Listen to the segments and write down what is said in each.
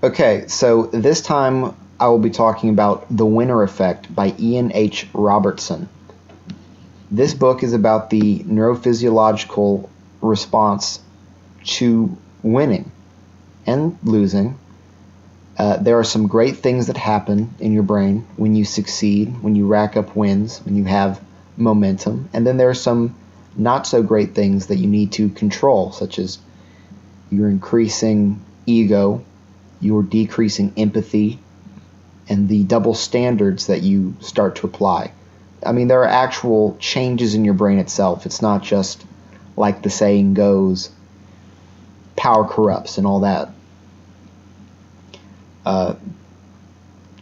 Okay, so this time I will be talking about The Winner Effect by Ian H. Robertson. This book is about the neurophysiological response to winning and losing. There are some great things that happen in your brain when you succeed, when you rack up wins, when you have momentum. And then there are some not so great things that you need to control, such as your increasing ego, your decreasing empathy, and the double standards that you start to apply. I mean, there are actual changes in your brain itself. It's not just like the saying goes, power corrupts and all that.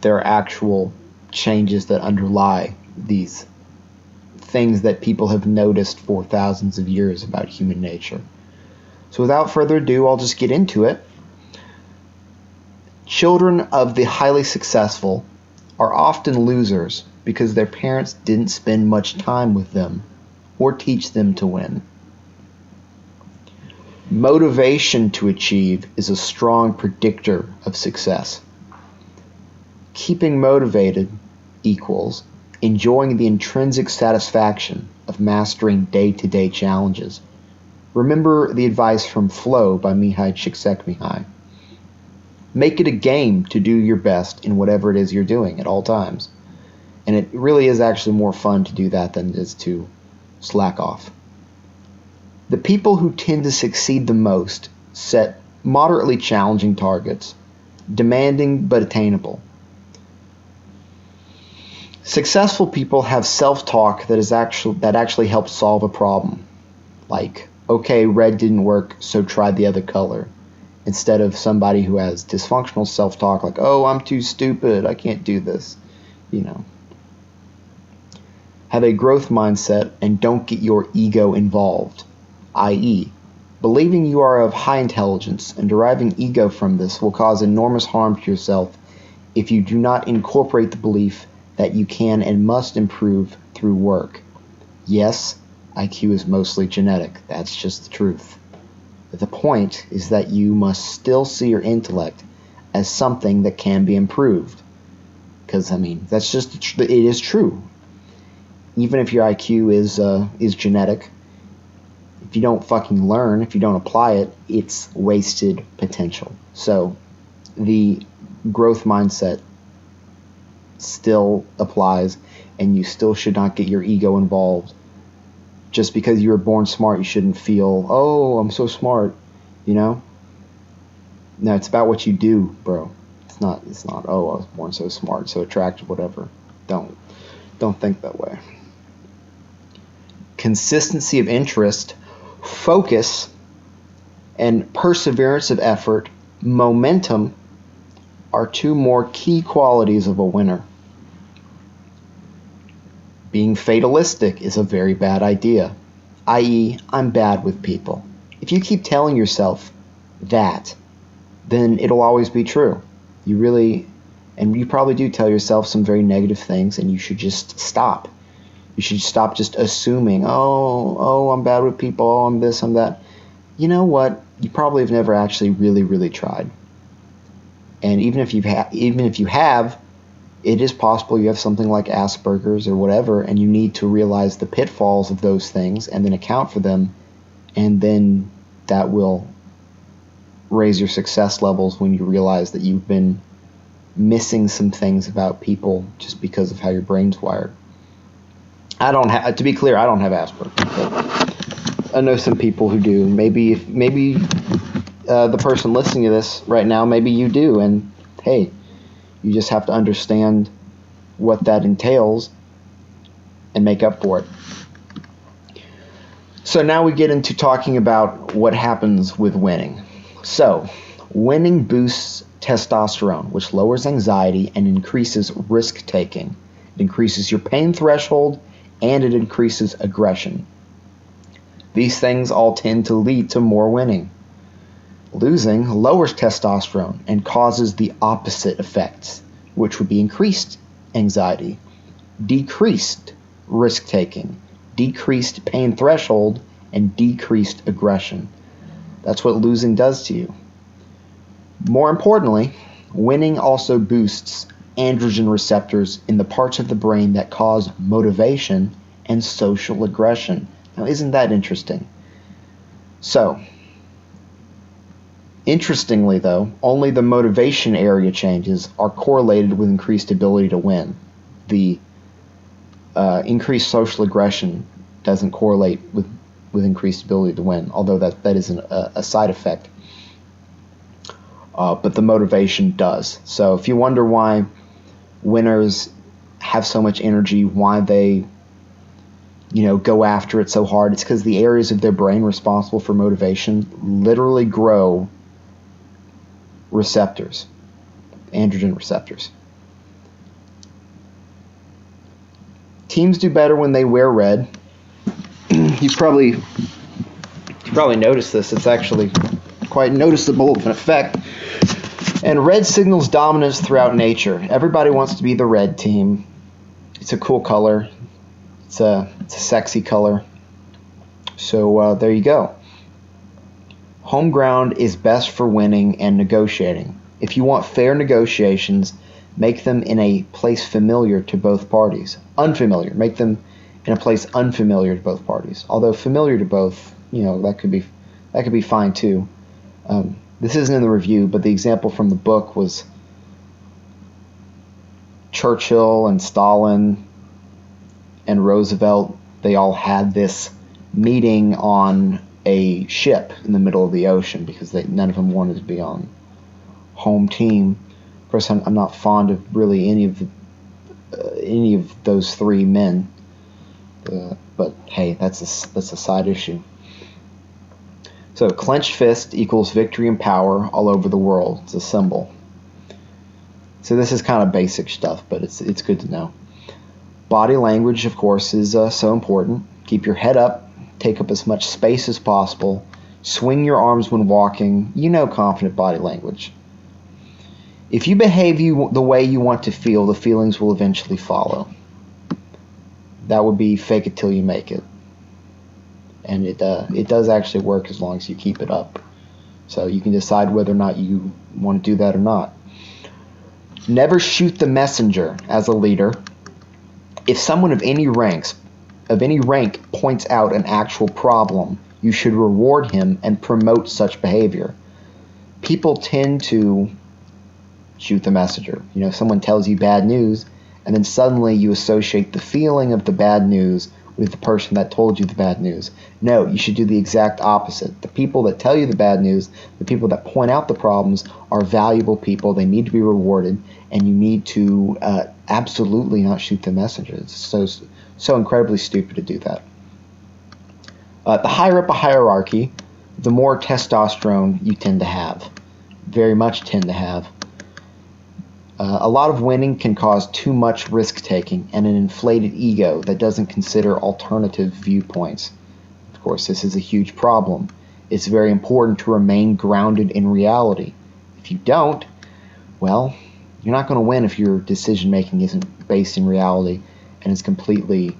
There are actual changes that underlie these things that people have noticed for thousands of years about human nature. So without further ado, I'll just get into it. Children of the highly successful are often losers because their parents didn't spend much time with them or teach them to win. Motivation to achieve is a strong predictor of success. Keeping motivated equals enjoying the intrinsic satisfaction of mastering day-to-day challenges. Remember the advice from Flow by Mihai Csikszentmihalyi. Make it a game to do your best in whatever it is you're doing at all times. And it really is actually more fun to do that than it is to slack off. The people who tend to succeed the most set moderately challenging targets, demanding but attainable. Successful people have self-talk that actually helps solve a problem. Like, okay, red didn't work, so try the other color. Instead of somebody who has dysfunctional self-talk like, oh, I'm too stupid, I can't do this, Have a growth mindset and don't get your ego involved, i.e., believing you are of high intelligence and deriving ego from this will cause enormous harm to yourself if you do not incorporate the belief that you can and must improve through work. Yes, IQ is mostly genetic, that's just the truth. The point is that you must still see your intellect as something that can be improved. Because, that's just, it is true. Even if your IQ is genetic, if you don't fucking learn, if you don't apply it, it's wasted potential. So, the growth mindset still applies, and you still should not get your ego involved. Just because you were born smart, you shouldn't feel, oh, I'm so smart, No, it's about what you do, bro. It's not, oh, I was born so smart, so attractive, whatever. Don't think that way. Consistency of interest, focus, and perseverance of effort, momentum, are two more key qualities of a winner. Being fatalistic is a very bad idea, i.e., I'm bad with people. If you keep telling yourself that, then it'll always be true. And you probably do tell yourself some very negative things, and you should just stop. You should stop just assuming, oh, I'm bad with people, oh, I'm this, I'm that. You know what? You probably have never actually really, really tried. And even if you have, it is possible you have something like Asperger's or whatever, and you need to realize the pitfalls of those things and then account for them, and then that will raise your success levels when you realize that you've been missing some things about people just because of how your brain's wired. To be clear, I don't have Asperger's, but I know some people who do. Maybe the person listening to this right now, maybe you do, and hey, you just have to understand what that entails and make up for it. So now we get into talking about what happens with winning. So, winning boosts testosterone, which lowers anxiety and increases risk-taking. It increases your pain threshold, and it increases aggression. These things all tend to lead to more winning. Losing lowers testosterone and causes the opposite effects, which would be increased anxiety, decreased risk-taking, decreased pain threshold, and decreased aggression. That's what losing does to you. More importantly, Winning also boosts androgen receptors in the parts of the brain that cause motivation and social aggression. Now, isn't that interesting? So, interestingly though, only the motivation area changes are correlated with increased ability to win. The increased social aggression doesn't correlate with increased ability to win, although that is a side effect. But the motivation does. So if you wonder why winners have so much energy, why they go after it so hard, it's because the areas of their brain responsible for motivation literally grow receptors, androgen receptors. Teams do better when they wear red. You probably noticed this. It's actually quite noticeable of an effect. And red signals dominance throughout nature. Everybody wants to be the red team. It's a cool color. It's a sexy color. So there you go. Home ground is best for winning and negotiating. If you want fair negotiations, make them in a place familiar to both parties. Unfamiliar. Make them in a place unfamiliar to both parties. Although familiar to both, that could be fine too. This isn't in the review, but the example from the book was Churchill and Stalin and Roosevelt. They all had this meeting on a ship in the middle of the ocean because none of them wanted to be on home team. Of course, I'm not fond of really any of those three men, but hey, that's a side issue. So clenched fist equals victory and power all over the world. It's a symbol. So this is kind of basic stuff, but it's good to know. Body language, of course, is so important. Keep your head up, take up as much space as possible, swing your arms when walking. Confident body language. If you behave the way you want to feel, the feelings will eventually follow. That would be fake it till you make it. And it does actually work as long as you keep it up. So you can decide whether or not you want to do that or not. Never shoot the messenger as a leader. If someone of any rank points out an actual problem, you should reward him and promote such behavior. People tend to shoot the messenger. Someone tells you bad news, and then suddenly you associate the feeling of the bad news with the person that told you the bad news. No, you should do the exact opposite. The people that tell you the bad news, the people that point out the problems, are valuable people. They need to be rewarded, and you need to absolutely not shoot the messenger. It's so incredibly stupid to do that. The higher up a hierarchy, the more testosterone you tend to have. Very much tend to have. A lot of winning can cause too much risk-taking and an inflated ego that doesn't consider alternative viewpoints. Of course, this is a huge problem. It's very important to remain grounded in reality. If you don't, well, you're not going to win if your decision-making isn't based in reality and is completely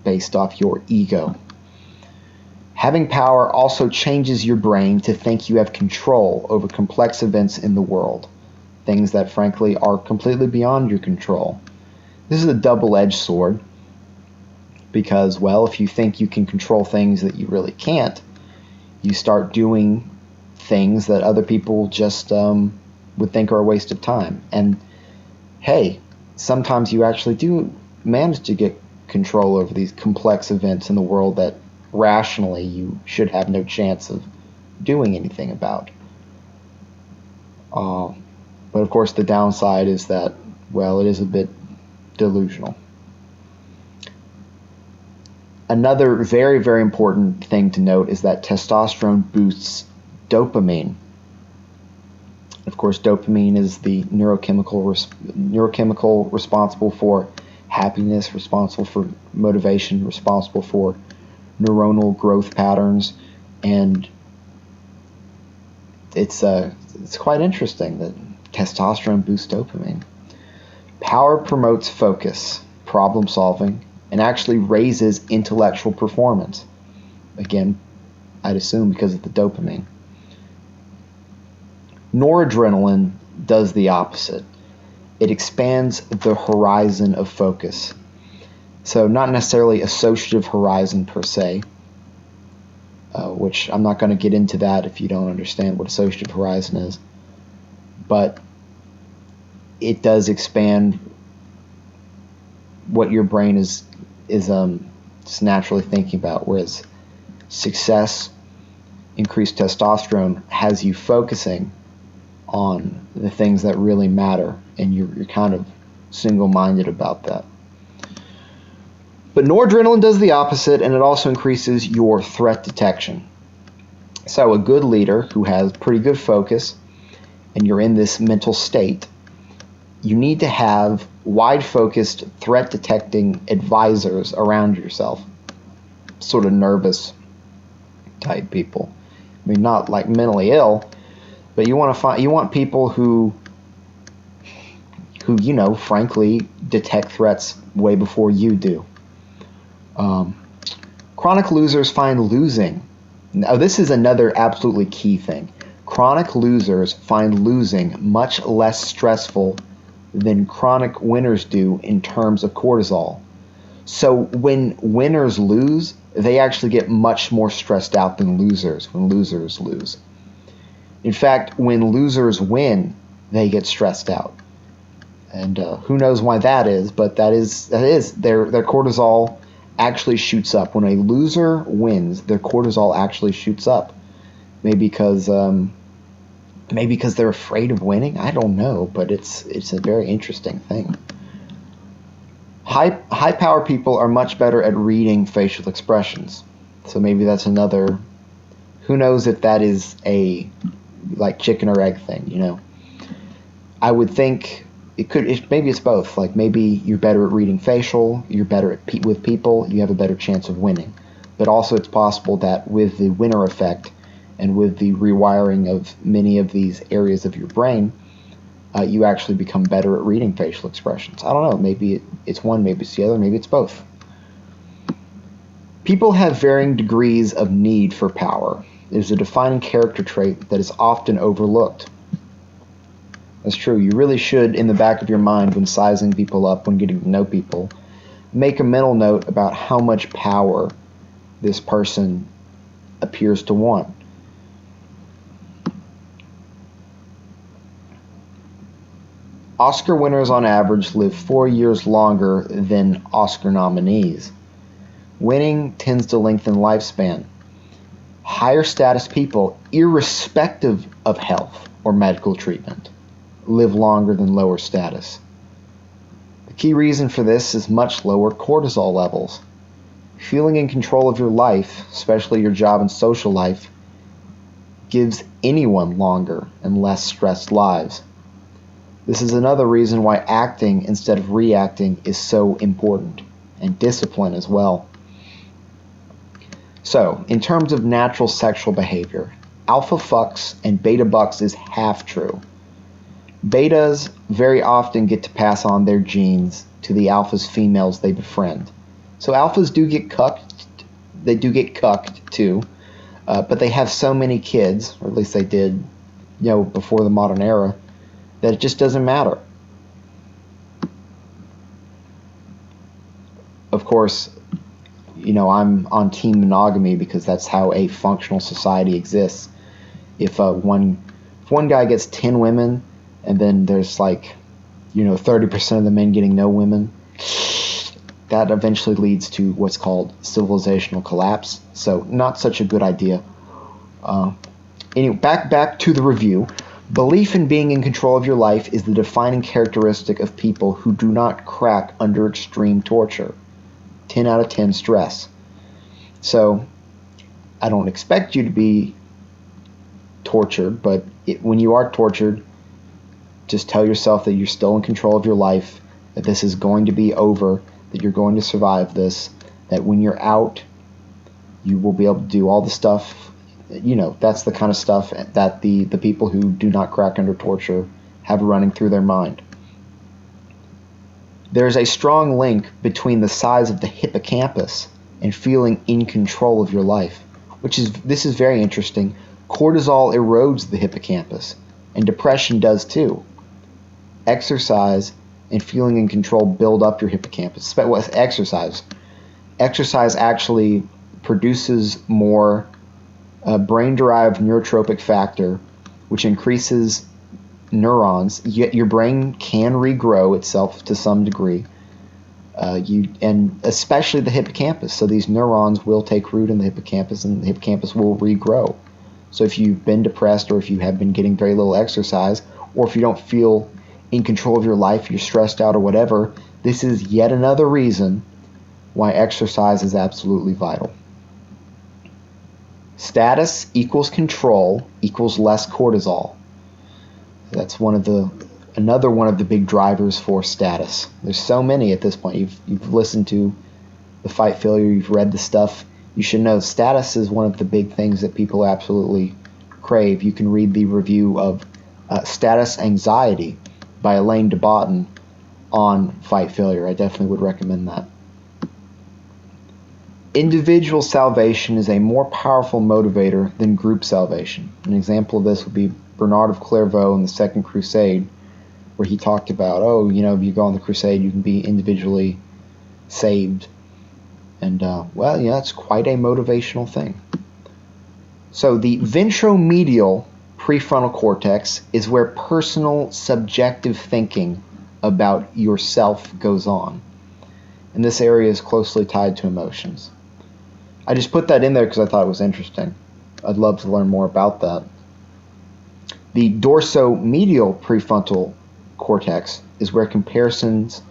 based off your ego. Having power also changes your brain to think you have control over complex events in the world, things that frankly are completely beyond your control. This is a double-edged sword because, well, if you think you can control things that you really can't, you start doing things that other people just would think are a waste of time. And hey, sometimes you actually do manage to get control over these complex events in the world that rationally you should have no chance of doing anything about. But of course the downside is that, well, it is a bit delusional. Another very, very important thing to note is that testosterone boosts dopamine. Of course, dopamine is the neurochemical responsible for happiness, responsible for motivation, responsible for neuronal growth patterns, and it's quite interesting that testosterone boosts dopamine. Power promotes focus, problem solving, and actually raises intellectual performance. Again, I'd assume because of the dopamine. Noradrenaline does the opposite. It expands the horizon of focus. So not necessarily associative horizon per se, which I'm not going to get into that if you don't understand what associative horizon is. But it does expand what your brain is just naturally thinking about, whereas success, increased testosterone, has you focusing on the things that really matter, and you're kind of single-minded about that. But noradrenaline does the opposite, and it also increases your threat detection. So a good leader who has pretty good focus, and you're in this mental state, you need to have wide-focused, threat-detecting advisors around yourself. Sort of nervous type people. I mean, not like mentally ill, but you want people who frankly detect threats way before you do. Chronic losers find losing. Now, this is another absolutely key thing. Chronic losers find losing much less stressful than chronic winners do in terms of cortisol. So when winners lose, they actually get much more stressed out than losers when losers lose. In fact, when losers win, they get stressed out. And who knows why that is, but that is their cortisol actually shoots up. When a loser wins, their cortisol actually shoots up. Maybe because they're afraid of winning. I don't know, but it's a very interesting thing. High power people are much better at reading facial expressions. So maybe that's another. Who knows if that is a like chicken or egg thing, you know? I would think maybe it's both. Like maybe you're better at reading facial, you're better at with people, you have a better chance of winning. But also it's possible that with the winner effect and with the rewiring of many of these areas of your brain, you actually become better at reading facial expressions. I don't know, maybe it's one, maybe it's the other, maybe it's both. People have varying degrees of need for power. It is a defining character trait that is often overlooked. That's true. You really should, in the back of your mind, when sizing people up, when getting to know people, make a mental note about how much power this person appears to want. Oscar winners on average live 4 years longer than Oscar nominees. Winning tends to lengthen lifespan. Higher status people, irrespective of health or medical treatment, live longer than lower status. The key reason for this is much lower cortisol levels. Feeling in control of your life, especially your job and social life, gives anyone longer and less stressed lives. This is another reason why acting instead of reacting is so important, and discipline as well. So, in terms of natural sexual behavior, alpha fucks and beta bucks is half true. Betas very often get to pass on their genes to the alphas females they befriend. So alphas do get cucked, they do get cucked too, but they have so many kids, or at least they did, before the modern era, that it just doesn't matter. Of course, I'm on team monogamy because that's how a functional society exists. If one guy gets 10 women, and then there's 30% of the men getting no women, that eventually leads to what's called civilizational collapse. So not such a good idea. Anyway, back to the review. Belief in being in control of your life is the defining characteristic of people who do not crack under extreme torture. 10 out of 10 stress. So I don't expect you to be tortured, but when you are tortured, just tell yourself that you're still in control of your life, that this is going to be over, that you're going to survive this, that when you're out, you will be able to do all the stuff. That's the kind of stuff that the people who do not crack under torture have running through their mind. There is a strong link between the size of the hippocampus and feeling in control of your life, this is very interesting. Cortisol erodes the hippocampus, And depression does too. Exercise and feeling in control build up your hippocampus. With exercise actually produces more brain-derived neurotropic factor, which increases neurons. Yet your brain can regrow itself to some degree, and especially the hippocampus. So these neurons will take root in the hippocampus, and the hippocampus will regrow. So if you've been depressed, or if you have been getting very little exercise, or if you don't feel in control of your life, you're stressed out or whatever, this is yet another reason why exercise is absolutely vital. Status equals control equals less cortisol. That's another one of the big drivers for status. There's so many at this point. You've listened to the Fight Failure, you've read the stuff. You should know status is one of the big things that people absolutely crave. You can read the review of Status Anxiety by Elaine de Botton on Fight Failure. I definitely would recommend that. Individual salvation is a more powerful motivator than group salvation. An example of this would be Bernard of Clairvaux in the Second Crusade, where he talked about, if you go on the crusade, you can be individually saved. And, it's quite a motivational thing. So the ventromedial prefrontal cortex is where personal subjective thinking about yourself goes on. And this area is closely tied to emotions. I just put that in there because I thought it was interesting. I'd love to learn more about that. The dorsomedial prefrontal cortex is where comparisons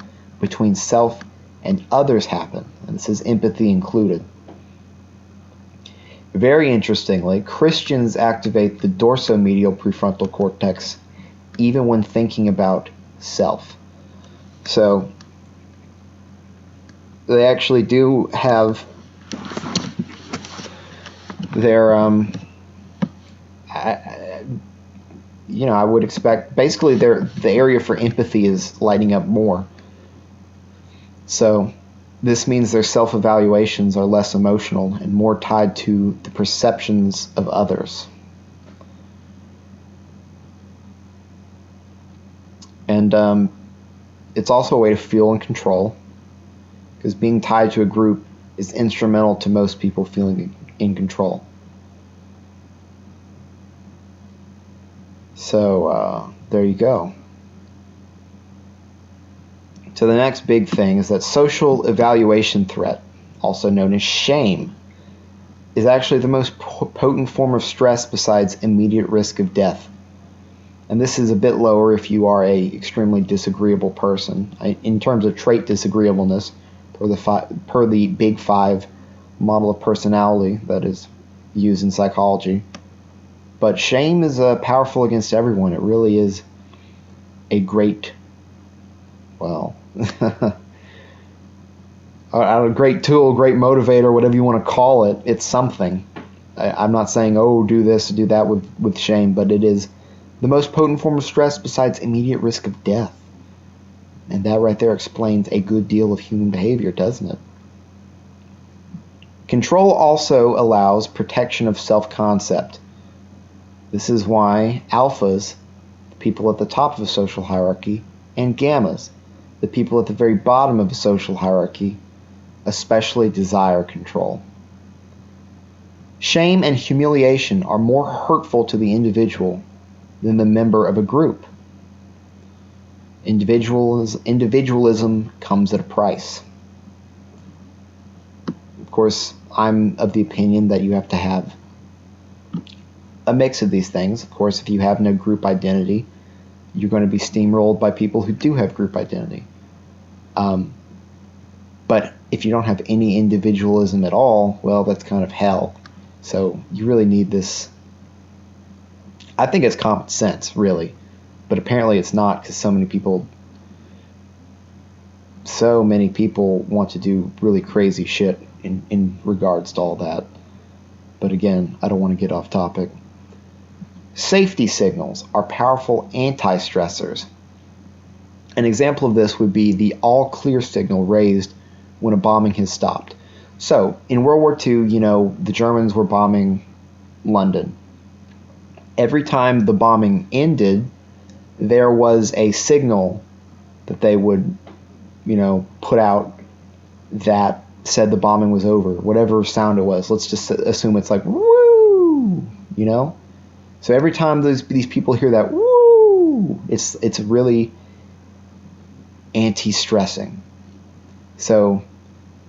between self and others happen, and this is empathy included. Very interestingly, Christians activate the dorsomedial prefrontal cortex even when thinking about self. So they actually do have their I would expect basically the area for empathy is lighting up more. So this means their self-evaluations are less emotional and more tied to the perceptions of others. And it's also a way to feel in control, because being tied to a group is instrumental to most people feeling in control. So there you go. So the next big thing is that social evaluation threat, also known as shame, is actually the most potent form of stress besides immediate risk of death. And this is a bit lower if you are a extremely disagreeable person. In terms of trait disagreeableness, per the Big Five model of personality that is used in psychology. But shame is powerful against everyone. It really is a great, a great tool, great motivator, whatever you want to call it. It's something. I'm not saying, do this, do that with shame, but it is the most potent form of stress besides immediate risk of death. And that right there explains a good deal of human behavior, doesn't it? Control also allows protection of self-concept. This is why alphas, the people at the top of a social hierarchy, and gammas, the people at the very bottom of a social hierarchy, especially desire control. Shame and humiliation are more hurtful to the individual than the member of a group. Individualism comes at a price. Of course, I'm of the opinion that you have to have a mix of these things. Of course, if you have no group identity, you're going to be steamrolled by people who do have group identity. But if you don't have any individualism at all, well, that's kind of hell. So you really need this. I think it's common sense, really. But apparently it's not, because so many people want to do really crazy shit in regards to all that. But again, I don't want to get off topic. Safety signals are powerful anti-stressors. An example of this would be the all clear signal raised when a bombing has stopped. So, in World War II, the Germans were bombing London. Every time the bombing ended, there was a signal that they would, put out that said the bombing was over, whatever sound it was. Let's just assume it's like, woo, So every time these people hear that, woo, it's really anti-stressing. So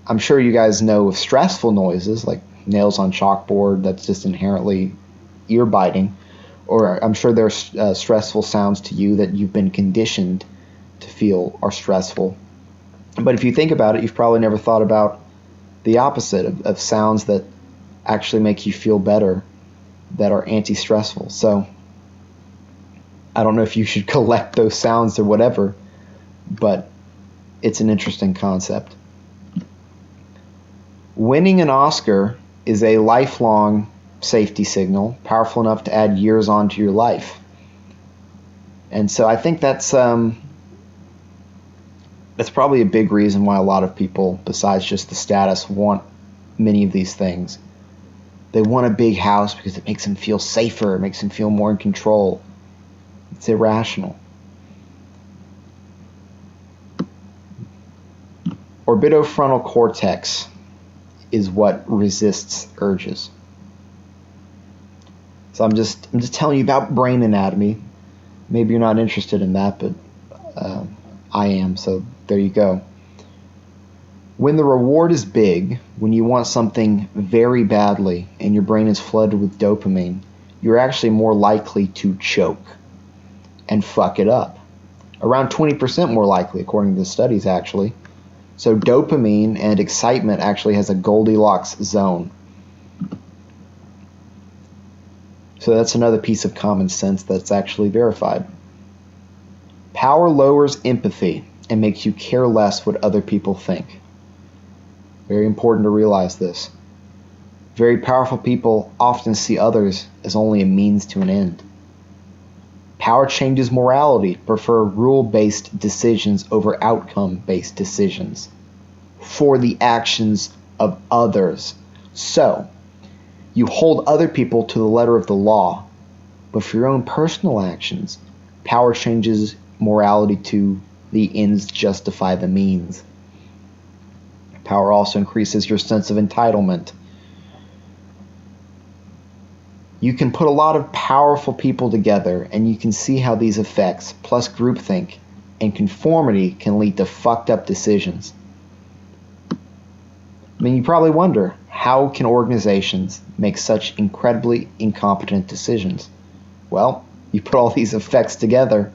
I'm sure you guys know of stressful noises, like nails on chalkboard, that's just inherently ear-biting. Or I'm sure there's stressful sounds to you that you've been conditioned to feel are stressful. But if you think about it, you've probably never thought about the opposite of sounds that actually make you feel better, that are anti-stressful. So I don't know if you should collect those sounds or whatever, but it's an interesting concept. Winning an Oscar is a lifelong safety signal, powerful enough to add years onto your life. And so I think that's probably a big reason why a lot of people, besides just the status, want many of these things. They want a big house because it makes them feel safer, it makes them feel more in control. It's irrational. Orbitofrontal cortex is what resists urges. So I'm just telling you about brain anatomy. Maybe you're not interested in that, but I am, so there you go. When the reward is big, when you want something very badly and your brain is flooded with dopamine, you're actually more likely to choke and fuck it up. Around 20% more likely, according to the studies, actually. So dopamine and excitement actually has a Goldilocks zone. So that's another piece of common sense that's actually verified. Power lowers empathy and makes you care less what other people think. Very important to realize this. Very powerful people often see others as only a means to an end. Power changes morality, prefer rule-based decisions over outcome-based decisions for the actions of others. So, you hold other people to the letter of the law, but for your own personal actions, power changes morality to the ends justify the means. Power also increases your sense of entitlement. You can put a lot of powerful people together, and you can see how these effects, plus groupthink and conformity, can lead to fucked up decisions. I mean, you probably wonder, how can organizations make such incredibly incompetent decisions? Well, you put all these effects together,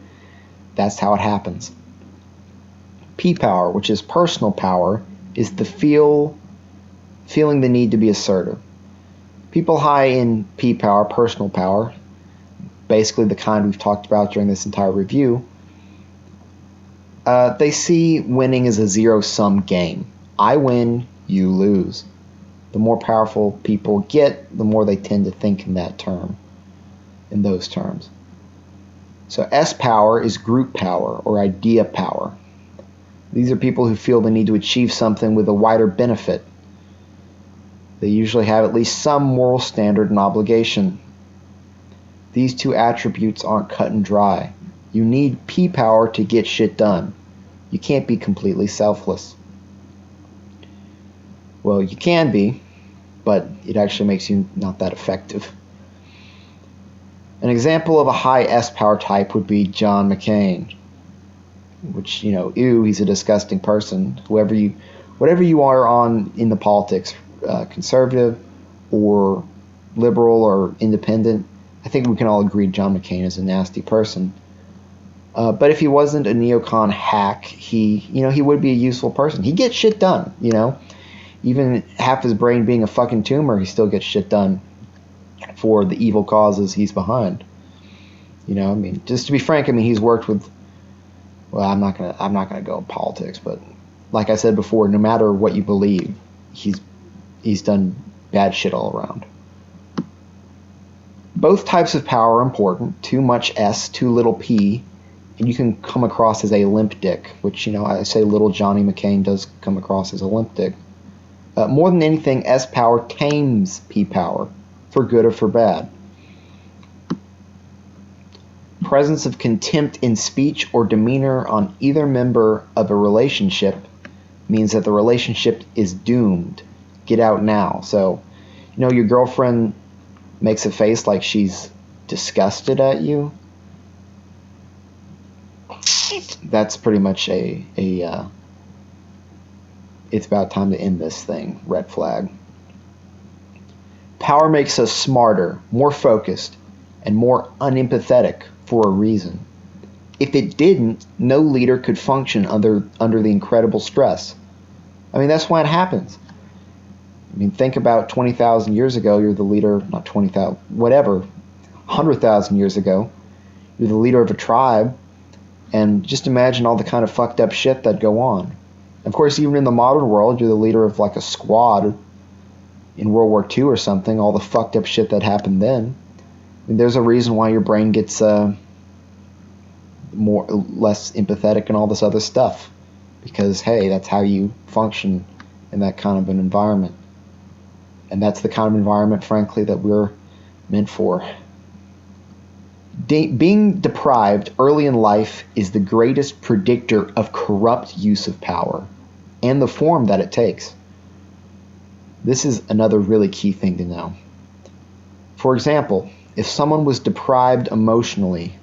that's how it happens. P-power, which is personal power, is the feeling the need to be assertive. People high in P-power, personal power, basically the kind we've talked about during this entire review, they see winning as a zero-sum game. I win, you lose. The more powerful people get, the more they tend to think in those terms. So S-power is group power or idea power. These are people who feel the need to achieve something with a wider benefit. They usually have at least some moral standard and obligation. These two attributes aren't cut and dry. You need P-power to get shit done. You can't be completely selfless. Well, you can be, but it actually makes you not that effective. An example of a high S-power type would be John McCain, which, he's a disgusting person. Whatever you are on in the politics, conservative or liberal or independent, I think we can all agree John McCain is a nasty person. But if he wasn't a neocon hack, he would be a useful person. He gets shit done, Even half his brain being a fucking tumor, he still gets shit done for the evil causes he's behind. Just to be frank, he's worked with, well, I'm not gonna go in politics, but like I said before, no matter what you believe, he's done bad shit all around. Both types of power are important. Too much S, too little P, and you can come across as a limp dick, which, I say little Johnny McCain does come across as a limp dick. More than anything, S power tames P power, for good or for bad. presence of contempt in speech or demeanor on either member of a relationship means that the relationship is doomed. Get out now. So, your girlfriend makes a face like she's disgusted at you. That's pretty much it's about time to end this thing. Red flag. Power makes us smarter, more focused, and more unempathetic for a reason. If it didn't, no leader could function under the incredible stress. That's why it happens. Think about 20,000 years ago, you're the leader, not 20,000, whatever, 100,000 years ago, you're the leader of a tribe, and just imagine all the kind of fucked up shit that go on. Of course, even in the modern world, you're the leader of like a squad in World War II or something, all the fucked up shit that happened then. There's a reason why your brain gets less empathetic and all this other stuff. Because, hey, that's how you function in that kind of an environment. And that's the kind of environment, frankly, that we're meant for. Being deprived early in life is the greatest predictor of corrupt use of power and the form that it takes. This is another really key thing to know. For example, if someone was deprived emotionally,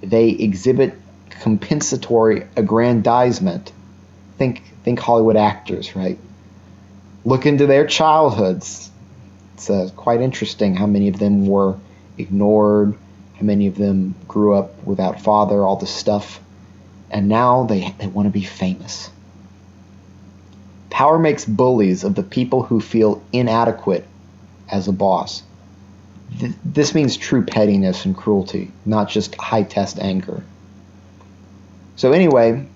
they exhibit compensatory aggrandizement. Think Hollywood actors, right? Look into their childhoods. It's quite interesting how many of them were ignored, how many of them grew up without father, all this stuff. And now they want to be famous. Power makes bullies of the people who feel inadequate as a boss. This means true pettiness and cruelty, not just high-test anger. So anyway,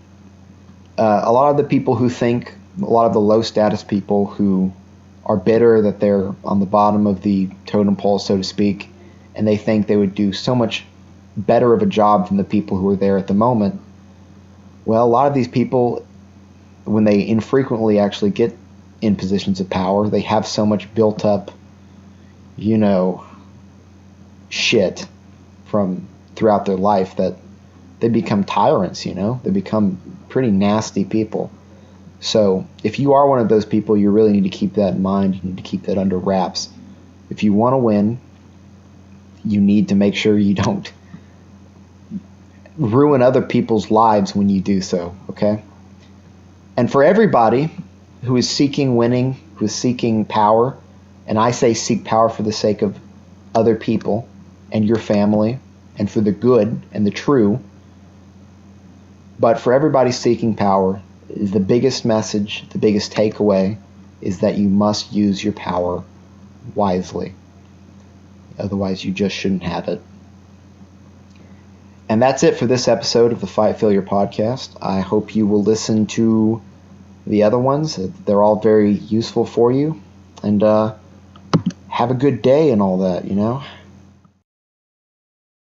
a lot of the people who think, a lot of the low-status people who are bitter that they're on the bottom of the totem pole, so to speak, and they think they would do so much better of a job than the people who are there at the moment. Well, a lot of these people, when they infrequently actually get in positions of power, they have so much built up, shit from throughout their life that they become tyrants, They become pretty nasty people. So if you are one of those people, you really need to keep that in mind. You need to keep that under wraps. If you want to win, you need to make sure you don't ruin other people's lives when you do so, okay? And for everybody who is seeking winning, who is seeking power, and I say seek power for the sake of other people and your family and for the good and the true, but for everybody seeking power, the biggest message, the biggest takeaway is that you must use your power wisely. Otherwise, you just shouldn't have it. And that's it for this episode of the Fight Failure podcast. I hope you will listen to the other ones. They're all very useful for you. And have a good day and all that,